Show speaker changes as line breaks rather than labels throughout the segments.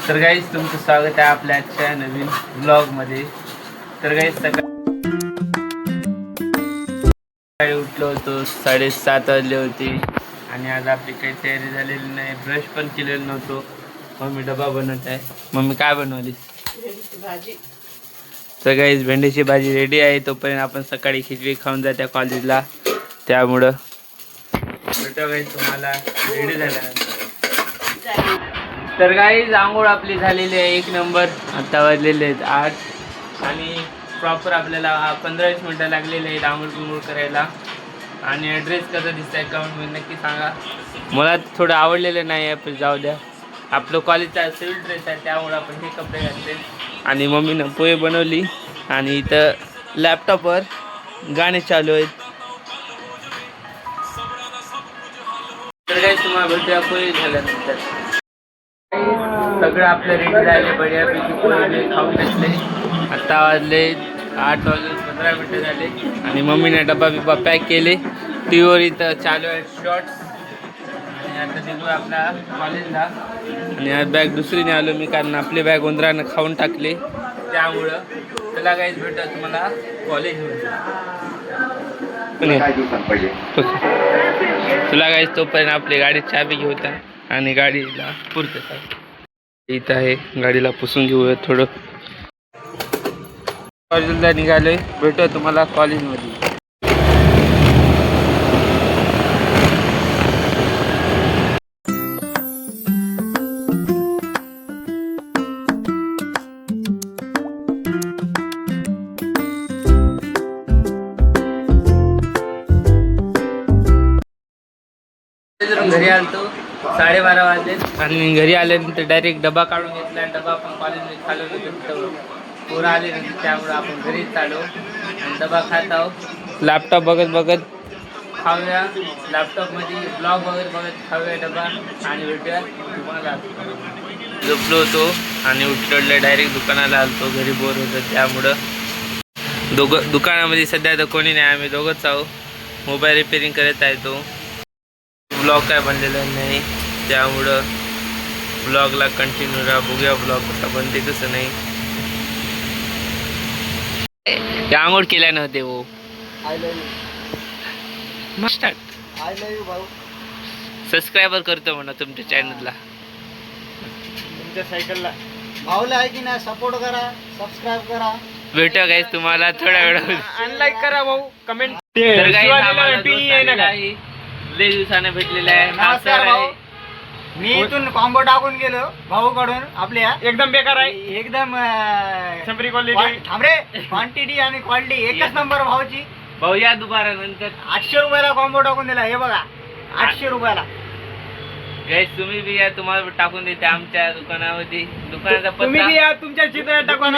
तर गाईस तुमचं स्वागत आहे आपल्या आजच्या नवीन ब्लॉगमध्ये. तर गाईस सकाळी उठलो होतो, 7:30 वाजले होते आणि आज आपली काही तयारी झालेली नाही. ब्रश पण केलेलं नव्हतो. मम्मी डबा बनवत आहे. मम्मी काय बनवली?
भाजी.
तर गाईस भेंडीची भाजी रेडी आहे. तोपर्यंत आपण सकाळी खिचडी खाऊन जात्या कॉलेजला, त्यामुळं भेटू गाईस तुम्हाला रेडी झाल्यानंतर. तर गाईस आंघोळ आपली झालेली आहे, 1 नंबर. आता वाजलेले आहेत 8 आणि प्रॉपर आपल्याला 15-20 मिनटं लागलेले आहेत आंघोळ बिंघोळ करायला. आणि ड्रेस कसा दिसतंय कमेंटमध्ये नक्की सांगा. मला थोडं आवडलेलं नाही आहे, पण जाऊ द्या. आपलं कॉलेजचा सिव्हिल ड्रेस आहे, त्यामुळे आपण हे कपडे घातले. आणि मम्मीनं पोहे बनवली आणि इथं लॅपटॉपवर गाणे चालू आहेत. तर गाईस तुम्हाला भेटूया पोहे झाल्यानंतर. सगळं आपलं रेडी झाले, बढियापैकी पोहे खाऊन घेतले. आत्ता वाजले 8:15 झाले आणि मम्मीने डबा बिब्बा पॅक केले. टीव्हीवर इथं चालू आहे शॉर्ट्स. आणि आता निघू आपल्या कॉलेजला. आणि आज बॅग दुसरीने आलो मी, कारण आपली बॅग उंदरानं खाऊन टाकली, त्यामुळं. त्याला काहीच भेटत तुम्हाला कॉलेजमध्ये तुला काहीच. तोपर्यंत आपली गाडी चाबी घेऊता आणि गाडीला पुरते. इथं आहे, गाडीला पुसून घेऊया थोडं. कॉलेजला निघालोय, भेटू तुम्हाला कॉलेजमध्ये. घरी आलतो 12:30 वाजले आणि घरी आल्यानंतर डायरेक्ट डबा काढून घेतला आणि डबा आपण कॉलेजमध्ये खाल्लो नंतर पोरं आले नंतर, त्यामुळं आपण घरीच आलो आणि डबा खात आहोत. लॅपटॉप बघत खाऊया, लॅपटॉपमध्ये ब्लॉग वगैरे बघत खाऊया डबा आणि भेटूया तुम्हाला. झोपलो होतो आणि उठलो, डायरेक्ट दुकानाला आलतो. घरी बोर होतं, त्यामुळं दुकानामध्ये सध्या तर कोणी नाही, आम्ही दोघंच आहोत. मोबाईल रिपेअरिंग करत आहे तो. ब्लॉग काय बनलेला नाही, त्यामुळं ब्लॉगला कंटिन्यू राहा. बघूया ब्लॉग कसा बनते कसं नाही. आंघोळ केल्या नव्हते हो. सबस्क्रायबर करतो म्हणा तुमच्या चॅनलला,
तुमच्या सायकलला भाऊला आहे की नाही, सपोर्ट करा, सबस्क्राईब करा.
भेटूया गाईस तुम्हाला थोड्या वेळामध्ये.
अनलाईक करा भाऊ, कमेंट.
लय दिवसाने भेटलेला आहे.
नमस्कार भाऊ. मी इथून कॉम्बो टाकून गेलो भाऊ कडून. आपल्या एकदम बेकार आहे, एकदम संपरी क्वालिटी. थांबरे, क्वांटिटी आणि क्वालिटी एकच नंबर भाऊची.
भाऊ या दुपारा नंतर
800 रुपयाला कॉम्बो टाकून दिला. हे बघा 800 रुपयाला.
गाईस तुम्ही बी या, तुम्हाला टाकून देते आमच्या दुकानामध्ये. दुकानाचा
तुम्ही बी
पत्ता
या, तुमच्या चित्रात टाकून.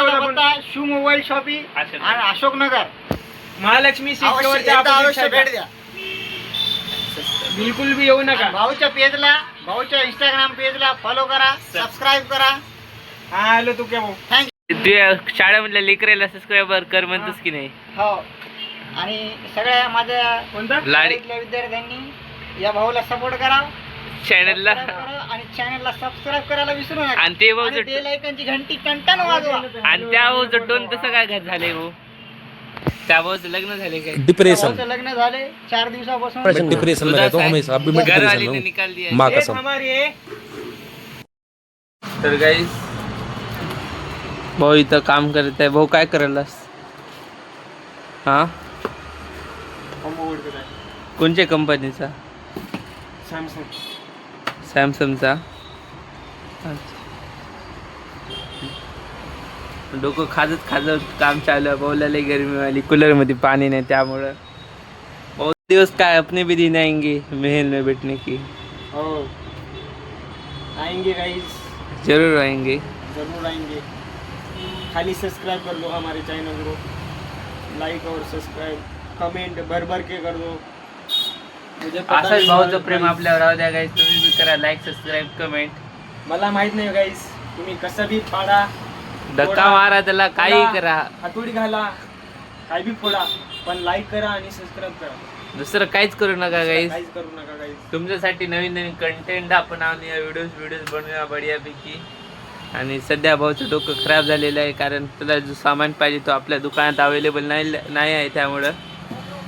शू मोबाईल शॉपी आणि अशोकनगर, महालक्ष्मी सीटवरच्या भेट द्या. बिलकुल भी येऊ नका. भाऊच्या पेजला, भाऊच्या इंस्टाग्राम पेजला फॉलो करा, सबस्क्राईब करा. हा हॅलो तू क्या भाऊ,
थँक्यू. शाळेमधल्या लेकराला सबस्क्राईबर कर म्हणतोस की नाही?
हो. आणि सगळ्या माझ्या लाडीतल्या विद्यार्थ्यांनी या भाऊला सपोर्ट करा,
चॅनलला,
आणि चॅनलला सबस्क्राईब करायला विसरू नका.
आणि ते भाऊ
बेल आयकॉनची घंटी कंटान वाजवा.
आणि त्या भाऊचं टोन तसं काय झालंय भाऊ? त्या भाऊचं लग्न झाले काय?
डिप्रेशन. लग्न झाले 4 दिवसापासून.
डिप्रेशन में रहता हूं हमेशा. अभी मैं
घरवाली
डिप्रेशन
ने
में
निकाल दिया.
हूं, मां कसम.
तर गाईस भाऊ इथं काम करत आहे. भाऊ काय करायलास? हा, कोणत्या कंपनीचा? सॅमसंगचा. डोकं खाजत काम चालू आहे. भाऊला लई गरमी वाली, कूलरमध्ये पाणी नाही, त्यामुळं बहुत दिवस काय अपने भी दिन आएंगे महल में बैठने की.
हो आएंगे गाइस,
जरूर आएंगे,
जरूर आएंगे. खाली सब्सक्राइब कर दो हमारे चैनल को, लाइक और सब्सक्राइब, कमेंट भर के कर दो.
असंच भाऊचं प्रेम आपल्यावर राहू द्या गाईस. तुम्ही बी करा लाईक, सबस्क्राईब, कमेंट.
मला माहित नाही गाईस, तुम्ही कसं बी पाडा,
धक्का मारा, त्याला काही करा,
हातोडी घाला, काय बी फोडा, पण लाईक करा आणि सबस्क्राइब करा.
दुसरं काहीच करू नका गाईस.
काहीच करू नका गाईस.
तुमच्यासाठी नवीन कंटेंट आपण आणूया, व्हिडिओज बनवूया बढियापैकी. आणि सध्या भाऊचं डोकं खराब झालेलं आहे, कारण तुला जो सामान पाहिजे तो आपल्या दुकानात अवेलेबल नाही आहे. त्यामुळं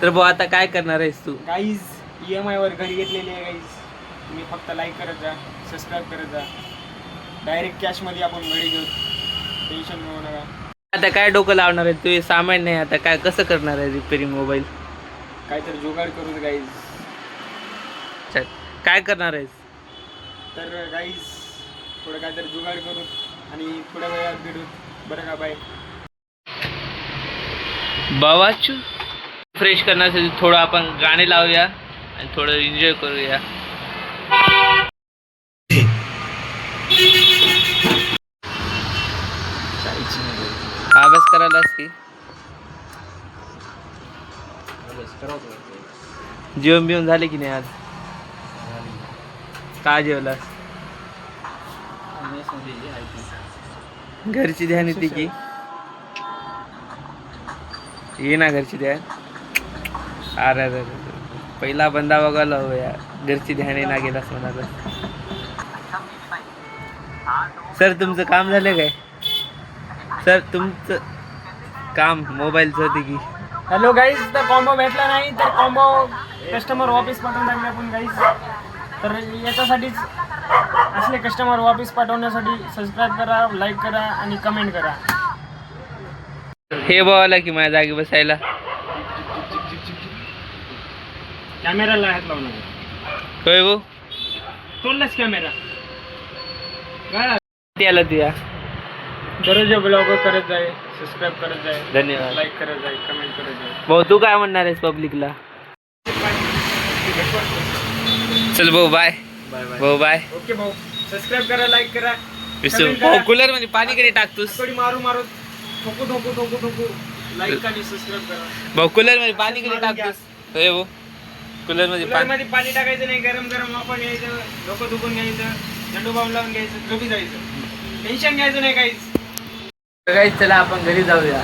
तर भाऊ आता काय करणार आहेस तू?
गाईज EMI वर घरी घेतलेली आहे गाईज. तुम्ही फक्त लाईक करत जा, सबस्क्राईब करत जा. डायरेक्ट कॅशमध्ये आपण घडी घेऊ, टेन्शन घेऊ नका.
आता काय डोकं लावणार आहे तू? हे सामान नाही, आता काय कसं करणार आहे रिपेरिंग मोबाईल?
काहीतरी जुगाड करू गाईज.
काय करणार आहेस?
तर गाईज थोडं काहीतरी जुगाड करू आणि थोड्या वेळात भेटू. बरं का? बाय.
बावाचू फ्रेश करण्यासाठी थोडं आपण गाणे लावूया आणि थोडं एन्जॉय करूया. अभ्यास करायलास की जेवण बिवून झाले की नाही आज? का जेवलास? घरची ध्यान येते की ये ना घरची ध्यान? अरे अरे पहिला बंदा बघायला हो या घरची ध्यान ना गेलास म्हणाला. सर तुमचं काम झालं काय? सर तुमचं काम मोबाईलचं होते की?
हॅलो गाईज, तर कॉम्बो भेटला नाही तर कॉम्बो कस्टमर वापस पाठवून टाकले आपण गाईज. तर याच्यासाठीच असले कस्टमर वापस पाठवण्यासाठी सबस्क्राईब करा, लाईक करा आणि कमेंट करा.
हे बोला की माझ्या जागी बसायला.
कॅमेराला हात लावून
होय भाऊ,
तोडलाच कॅमेरा.
आला तुया.
दररोज ब्लॉग करत जाय, सबस्क्राईब करत जाय,
धन्यवाद.
लाईक करत जाय, कमेंट करत जाय.
भाऊ तू काय म्हणणार आहेस पब्लिकला? चल भाऊ बाय. भाऊ बाय.
ओके भाऊ, सबस्क्राईब करा, लाईक करा.
विसरू भाऊ कूलर मध्ये पाणी कडे टाकतोस.
थोडी मारू मारू ठोकू ठोकू ठोकू ठोकू. लाईक आणि सबस्क्राईब करा.
भाऊ कूलर मध्ये पाणी कडे टाकतोस. होय भाऊ कूलर मध्ये पाणी.
मध्ये पाणी टाकायचं नाही, गरम गरम वापर घ्यायचं, डोकं दुखून घ्यायचं, झेंडू बाम लावून घ्यायचं, झोपी जायचं. टेन्शन घ्यायचं नाही काहीच.
चला आपण घरी जाऊया.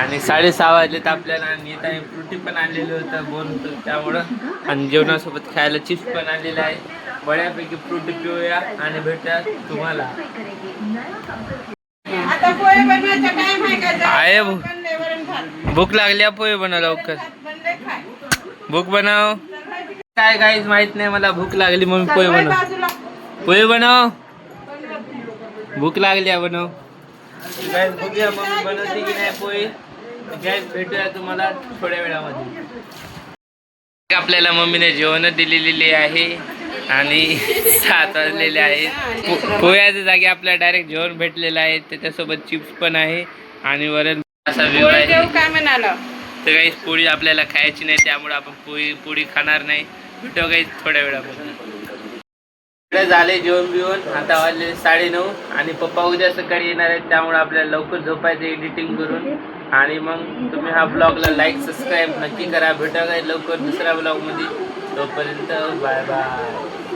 आणि 6:30 वाजलेत आपल्याला. आणि येताना फ्रुटी पण आणलेलं होतं बोन होतं त्यामुळं. आणि जेवणासोबत खायला चिप्स पण आणलेलं आहे. बऱ्यापैकी फ्रुटी पिऊया आणि भेटूया तुम्हाला.
आता पोहे बनवायचा टाइम आहे का?
आहे भाऊ.
बनले वरण भात.
भूक लागली आहे, पोहे बनव लवकर.
बनले खाय.
भूक बनव. काय काहीच माहित नाही मला, भूक लागली म्हणून पोहे बनव.
बाजूला
पोहे बनव. भूक लागली आहे, बनव. गॅस बघूया मम्मी बनवते की नाही पोहे. गॅस भेटूया तुम्हाला थोड्या वेळामध्ये. आपल्याला मम्मीने जेवण दिलेली आहे आणि 7 वाजलेले आहेत. पोह्याच्या जागी आपल्याला डायरेक्ट जेवण भेटलेलं आहे. त्याच्यासोबत चिप्स पण आहे आणि वरण असा व्ह्यू
पोहे
आहे.
देऊ काय म्हणाला?
तर काही पोळी आपल्याला खायची नाही, त्यामुळे आपण पोळी खाणार नाही. भेटू काही थोड्या वेळामध्ये. झाले जेवण बिवून. आता वाजले 9:30 आणि पप्पा उद्या सकाळी येणार आहेत, त्यामुळे आपल्याला लवकर झोपायचं एडिटिंग करून. आणि मग तुम्ही हा ब्लॉगला लाईक सबस्क्राईब नक्की करा. भेटा काही लवकर दुसऱ्या ब्लॉगमध्ये. तोपर्यंत बाय बाय.